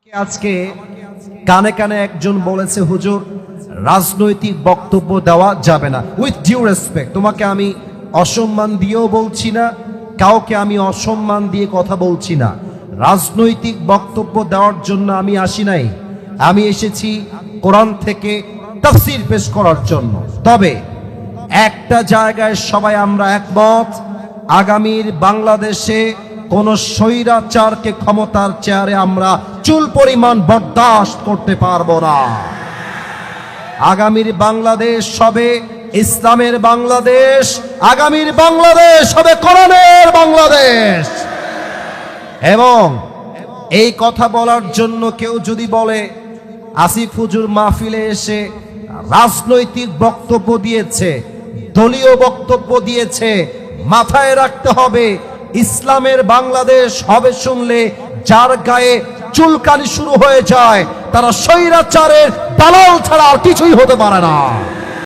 আজকে কানে কানে একজন বলেছে, হুজুর রাজনৈতিক বক্তব্য দেওয়া যাবে না। উইথ ডিউ রেসপেক্ট, তোমাকে আমি অসম্মান দিয়েও বলছি না, কাউকে আমি অসম্মান দিয়ে কথা বলছি না। রাজনৈতিক বক্তব্য দেওয়ার জন্য আমি আসি নাই, আমি এসেছি কোরআন থেকে তাফসীর পেশ করার জন্য। তবে একটা জায়গায় সবাই আমরা একমত, আগামীর বাংলাদেশে কোন স্বৈরাচারকে ক্ষমতার চেয়ারে আমরা চুল পরিমাণ বরদাস্ত করতে পারবো না। আগামীর বাংলাদেশ হবে ইসলামের বাংলাদেশ, আগামীর বাংলাদেশ হবে কোরআনের বাংলাদেশ। এবং এই কথা বলার জন্য কেউ যদি বলে আসিফ হুজুর মাহফিলে এসে রাজনৈতিক বক্তব্য দিয়েছে, দলীয় বক্তব্য দিয়েছে, মাথায় রাখতে হবে ইসলামের বাংলাদেশ হবে শুনলে যার গায়ে চুলকানি শুরু হয়ে যায় তারা স্বৈরাচারের দালাল ছাড়া আর কিছুই হতে পারে না।